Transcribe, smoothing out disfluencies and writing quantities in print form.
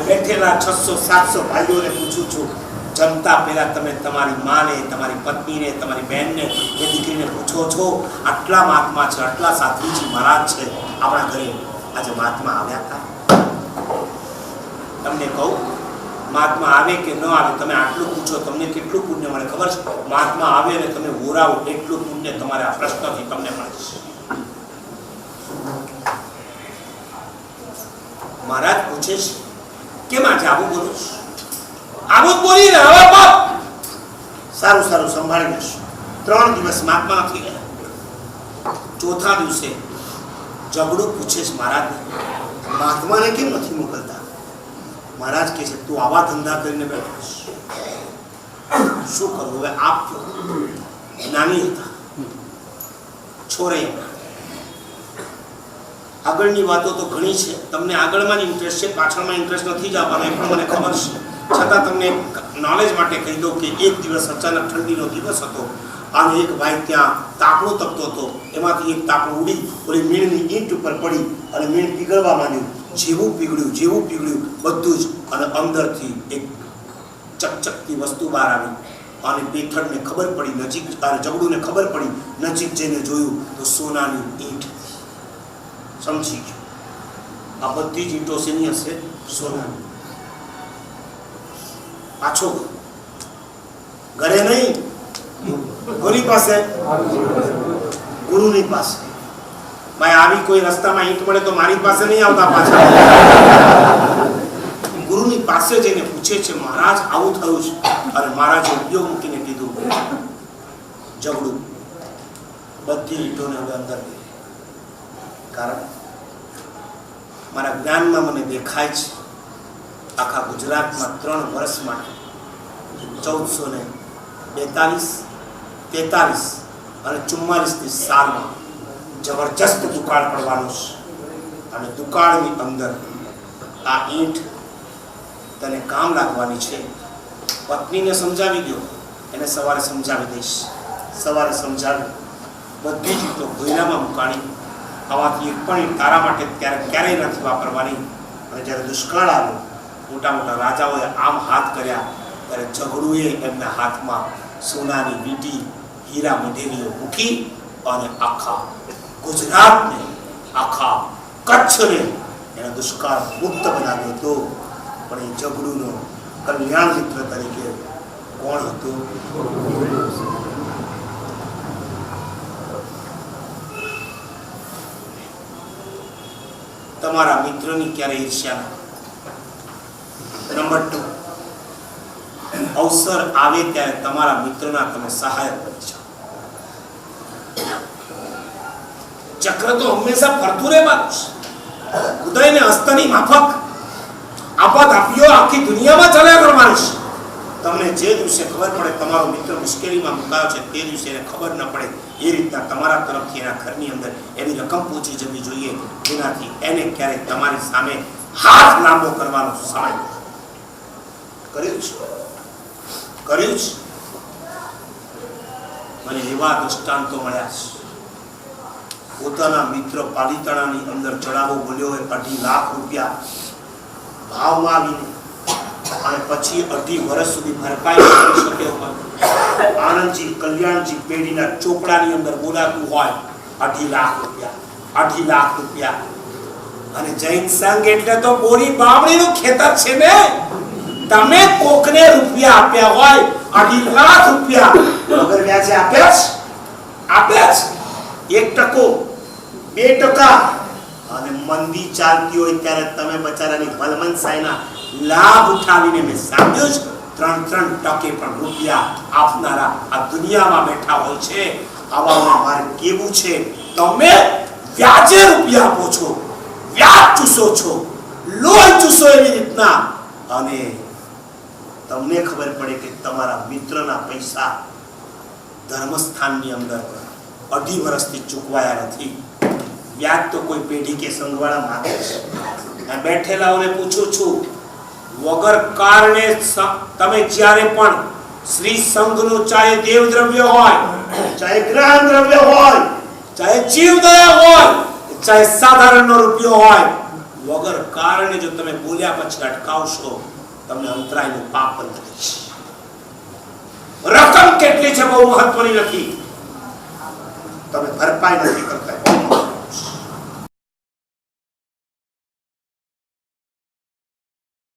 બેઠેલા 600-700 ભાઈઓને પૂછું છું, જમતા પહેલા તમે તમારી માને, તમારી પત્નીને, તમારી બહેનને, એ દીકરીને પૂછો છો આટલા મહાત્મા છે, આટલા સાધુજી મહારાજ છે આપણા ઘરે, આજે મહાત્મા આવ્યા હતા? તમને કહું, મહાત્મા આવે કે ન આવે, તમે આટલું પૂછો, તમને કેટલું પુણ્ય મળે ખબર છે? મહાત્મા આવે અને તમે ઓરાવો એટલું પુણ્ય તમારે આ પ્રશ્નથી તમને મળે છે. મહારાજ પૂછે છે કેમ આજે આવું બોલો છો? આવું બોલી ને હવે બાપ સારું સારું સંભાળી લેશું. 3 દિવસ મહાત્મા નથી ગયા. ચોથા દિવસે ઝઘડું પૂછે છે મહારાજ, મહાત્માને કેમ નથી મોકલતા? મહારાજ કહે છે તું આવા ધંધા કરીને બેઠો છે, શું કરું હવે? આપ નાની હતા, છોરે આગળની વાતો તો ઘણી છે, તમને આગળમાં ઇન્ટરેસ્ટ છે, પાછળમાં ઇન્ટરેસ્ટ નથી જ આવવાનો, એ પણ મને ખબર છે. છતાં તમને નોલેજ માટે કહી દઉં કે એક દિવસ અચાનક ઠંડીનો દિવસ હતો અને એક ભાઈ ત્યાં તાપણો તપતો હતો. એમાંથી એક તાપણું ઉડી ઓલી મીણની ઈંટ ઉપર પડી અને મીણ પીગળવા માંડ્યું. જેવું પીગળ્યું બધું જ, અને અંદરથી એક ચકચકતી વસ્તુ બહાર આવી અને પેઠળને ખબર પડી, નજીક ઝઘડુને ખબર પડી, નજીક જઈને જોયું તો સોનાની ઈંટ. સમજી ગયો આ બધી જ ઈંટો શેની હશે? સોનાની. પાછો ઘરે નહીં, કોની પાસે? ગુરુની પાસે. ભાઈ આવી કોઈ રસ્તામાં ઈંટ મળે તો મારી પાસે નહીં આવતા પાછા. ગુરુની પાસે જઈને પૂછે છે મહારાજ આવું થયું છે. અને મહારાજે ઉપયોગ મૂકીને કીધું ઝઘડું બધી ઈંટોને હવે અંદર. કારણ મારા જ્ઞાનમાં મને દેખાય છે આખા ગુજરાતમાં 3 વર્ષ માટે 1442, 43 અને 44ની સાલમાં જબરજસ્ત દુકાળ પડવાનું છે. અને દુકાળની અંદર આ ઈંટ તને કામ લાગવાની છે. પત્નીને સમજાવી દો, એને સવારે સમજાવી દઈશ. સવારે સમજાવી બધી જ ઈંટો ભોયરામાં મુકાણી. આમાંથી એક પણ ઈંટ તારા માટે ક્યારેય નથી વાપરવાની. અને જ્યારે દુષ્કાળ આવ્યો, મોટા મોટા રાજાઓએ આમ હાથ કર્યા, ત્યારે ઝઘડુએ એમના હાથમાં સોનાની વીંટી, હીરા મઢેલીઓ મૂકી અને આખા ગુજરાતને, આખા કચ્છને એને દુષ્કાળ મુક્ત બનાવ્યો હતો. પણ એ ઝઘડુનો કલ્યાણ મિત્ર તરીકે કોણ હતું? તમારા મિત્રની ક્યારે ઈર્ષ્યા. નંબર 2, અવસર આવે ત્યારે તમારા મિત્રના તમે સહાયક બની જાઓ. ચક્ર તો હંમેશા ફરતું રહેવાનું છે. ઉદયને હસ્તની માફક આપાત આપીઓ આખી દુનિયામાં ચાલ્યા કરવાની છે. તમને જે દિવસે ખબર પડે તમારો મિત્ર મુશ્કેલીમાં મુકાયો છે, તે દિવસે એને ખબર ન પડે એ રીતના તમારા તરફથી એના ઘરની અંદર એની રકમ પહોંચી જવી જોઈએ, જેનાથી એને ક્યારેક તમારી સામે હાથ લાંબો કરવાનો સમય. કર્યું છે. મને એવા દૃષ્ટાંતો મળ્યા છે. પોતાના મિત્ર પાલિતાણાની અંદર ચડાવો બોલ્યો હોય 2.5 લાખ રૂપિયા ભાવમાં આવીને, અને પછી 2.5 વર્ષ સુધી ભરપાઈ કરી શક્યો હોય. આનંદજી કલ્યાણજી પેઢીના ચોપડાની અંદર બોલાતું હોય 2.5 લાખ રૂપિયા. અને જૈન સંઘ એટલે તો બોરી બામણીનું ખેતર છે ને. તમે કોકને રૂપિયા આપ્યા હોય 2.5 લાખ રૂપિયા વગર વ્યાજે આપ્યા છે. 1%, 2%, અને મંદી ચાલતી હોય ત્યારે તમે બચારાની ભલમનસાઈના લાભ ઉઠાવીને મેં સાંભળ્યું છે 3% પણ રૂપિયા આપનારા આ દુનિયામાં બેઠા હોય છે. આવામાં મારે કેવું છે, તમે વ્યાજે રૂપિયા આપો છો, વ્યાજ ચૂસો છો, લોહી ચૂસો એવી રીતના, અને તમને ખબર પડે કે તમારા મિત્રના પૈસા ધર્મસ્થાનની અંદર 2.5 વર્ષથી ચૂકવાયા નથી. વ્યાજ તો કોઈ પેઢી કે સંઘવાળા માંગે છે. બેઠેલાઓને પૂછું છું, વગર કારણે તમે જ્યારે પણ શ્રી સંઘનું ચાહે દેવ દ્રવ્ય હોય, ચાહે ગ્રહ દ્રવ્ય હોય, ચાહે જીવદયા હોય, ચાહે સાધારણનો રૂપિયો હોય, વગર કારણે જો તમે બોલ્યા પછી અટકાવશો તમને અંતરાયનું પાપ બંધ થશે. રકમ કેટલી છે બહુ મહત્વની નથી, તમે ભરપાઈ નથી કરતા.